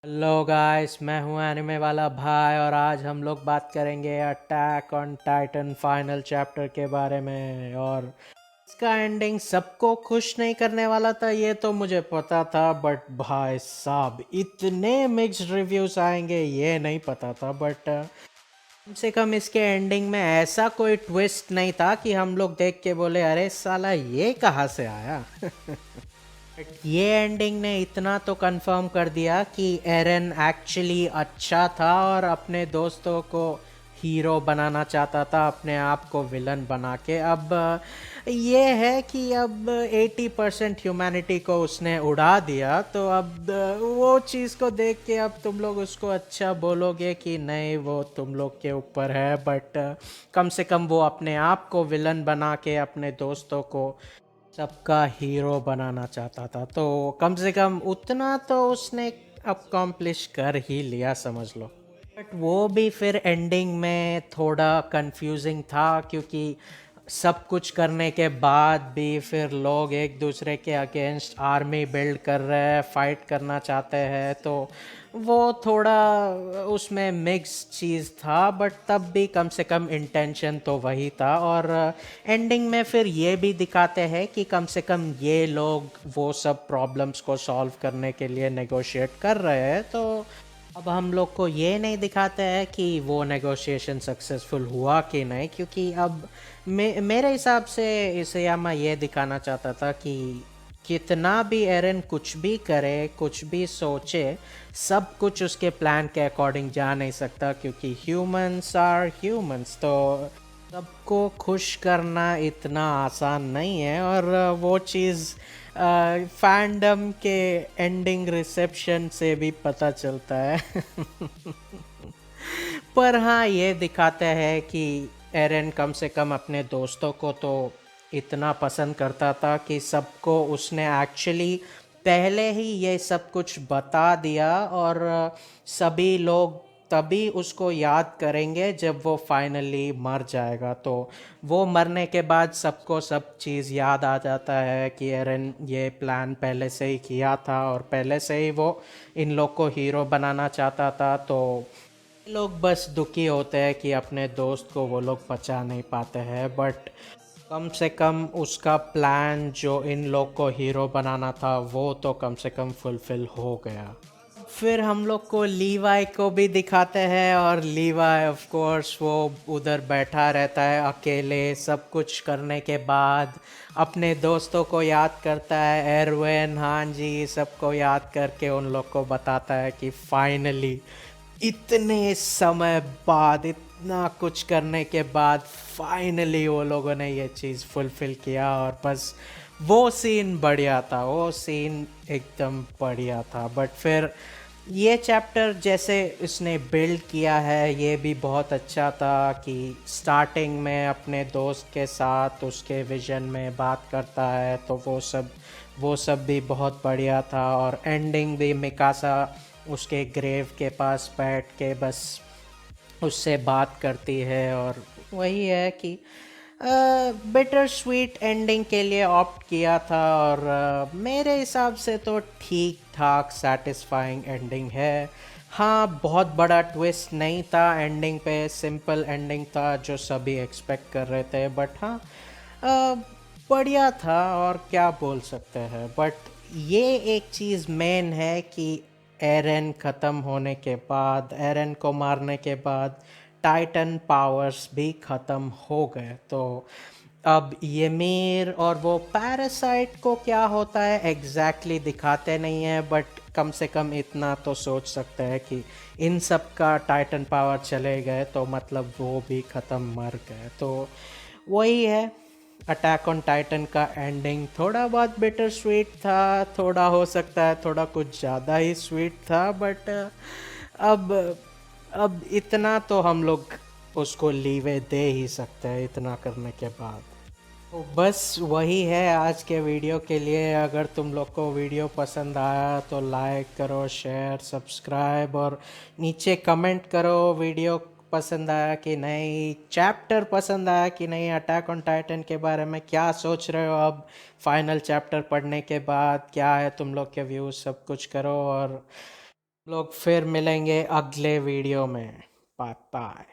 Hello guys, मैं हूं anime वाला भाई और आज हम लोग बात करेंगे attack on Titan final chapter के बारे में। और इसका एंडिंग सबको खुश नहीं करने वाला था, ये तो मुझे पता था, बट भाई साहब इतने मिक्स्ड रिव्यूज आएंगे ये नहीं पता था। बट कम से कम इसके एंडिंग में ऐसा कोई ट्विस्ट नहीं था कि हम लोग देख के बोले अरे साला ये कहाँ से आया। बट ये एंडिंग ने इतना तो कंफर्म कर दिया कि एरन एक्चुअली अच्छा था और अपने दोस्तों को हीरो बनाना चाहता था, अपने आप को विलन बना के। अब ये है कि अब 80% ह्यूमैनिटी को उसने उड़ा दिया, तो अब वो चीज़ को देख के अब तुम लोग उसको अच्छा बोलोगे कि नहीं, वो तुम लोग के ऊपर है। बट कम से कम वो अपने आप को विलन बना के अपने दोस्तों को सबका हीरो बनाना चाहता था, तो कम से कम उतना तो उसने अकॉम्प्लिश कर ही लिया, समझ लो। बट वो भी फिर एंडिंग में थोड़ा कंफ्यूजिंग था, क्योंकि सब कुछ करने के बाद भी फिर लोग एक दूसरे के अगेंस्ट आर्मी बिल्ड कर रहे हैं, फाइट करना चाहते हैं, तो वो थोड़ा उसमें मिक्स चीज़ था। बट तब भी कम से कम इंटेंशन तो वही था। और एंडिंग में फिर ये भी दिखाते हैं कि कम से कम ये लोग वो सब प्रॉब्लम्स को सॉल्व करने के लिए नेगोशिएट कर रहे हैं। तो अब हम लोग को ये नहीं दिखाते हैं कि वो नेगोशिएशन सक्सेसफुल हुआ कि नहीं, क्योंकि अब मेरे हिसाब से इसेयामा ये दिखाना चाहता था कि कितना भी एरन कुछ भी करे, कुछ भी सोचे, सब कुछ उसके प्लान के अकॉर्डिंग जा नहीं सकता, क्योंकि ह्यूमंस आर ह्यूमंस। तो सबको खुश करना इतना आसान नहीं है। और वो चीज़ फैंडम के एंडिंग रिसेप्शन से भी पता चलता है। पर हाँ, ये दिखाते हैं कि एरन कम से कम अपने दोस्तों को तो इतना पसंद करता था कि सबको उसने एक्चुअली पहले ही ये सब कुछ बता दिया। और सभी लोग तभी उसको याद करेंगे जब वो फाइनली मर जाएगा। तो वो मरने के बाद सबको सब चीज़ याद आ जाता है कि एरन ये प्लान पहले से ही किया था और पहले से ही वो इन लोग को हीरो बनाना चाहता था। तो लोग बस दुखी होते हैं कि अपने दोस्त को वो लोग बचा नहीं पाते हैं। बट कम से कम उसका प्लान जो इन लोग को हीरो बनाना था वो तो कम से कम फुलफिल हो गया। फिर हम लोग को लीवाई को भी दिखाते हैं, और लीवाई ऑफ कोर्स वो उधर बैठा रहता है अकेले, सब कुछ करने के बाद अपने दोस्तों को याद करता है, एरवेन, हाँ जी, सबको याद करके उन लोग को बताता है कि फाइनली इतने समय बाद, इतना कुछ करने के बाद फाइनली वो लोगों ने ये चीज़ फुलफिल किया। और बस वो सीन बढ़िया था, वो सीन एकदम बढ़िया था। बट फिर ये चैप्टर जैसे इसने बिल्ड किया है ये भी बहुत अच्छा था, कि स्टार्टिंग में अपने दोस्त के साथ उसके विजन में बात करता है, तो वो सब भी बहुत बढ़िया था। और एंडिंग भी मिकासा उसके ग्रेव के पास बैठ के बस उससे बात करती है, और वही है कि बिटर स्वीट एंडिंग के लिए ऑप्ट किया था। और मेरे हिसाब से तो ठीक ठाक सेटिस्फाइंग एंडिंग है। हाँ, बहुत बड़ा ट्विस्ट नहीं था एंडिंग पे, सिंपल एंडिंग था जो सभी एक्सपेक्ट कर रहे थे। बट हाँ, अ, बढ़िया था, और क्या बोल सकते हैं। बट ये एक चीज़ मेन है कि एरन ख़त्म होने के बाद, एरन को मारने के बाद टाइटन पावर्स भी ख़त्म हो गए। तो अब ymir और वो पैरासाइट को क्या होता है एग्जैक्टली दिखाते नहीं है, बट कम से कम इतना तो सोच सकते हैं कि इन सब का टाइटन पावर चले गए, तो मतलब वो भी ख़त्म मर गए। तो वही है, अटैक ऑन टाइटन का एंडिंग थोड़ा बहुत बिटर स्वीट था, थोड़ा हो सकता है थोड़ा कुछ ज़्यादा ही स्वीट था। बट अब अब इतना तो हम लोग उसको लीवे दे ही सकते हैं इतना करने के बाद। तो बस वही है आज के वीडियो के लिए। अगर तुम लोग को वीडियो पसंद आया तो लाइक करो, शेयर, सब्सक्राइब, और नीचे कमेंट करो वीडियो पसंद आया कि नहीं, चैप्टर पसंद आया कि नहीं, अटैक ऑन टाइटन के बारे में क्या सोच रहे हो अब फाइनल चैप्टर पढ़ने के बाद, क्या है तुम लोग के व्यूज़, सब कुछ करो। और लोग फिर मिलेंगे अगले वीडियो में। Bye bye.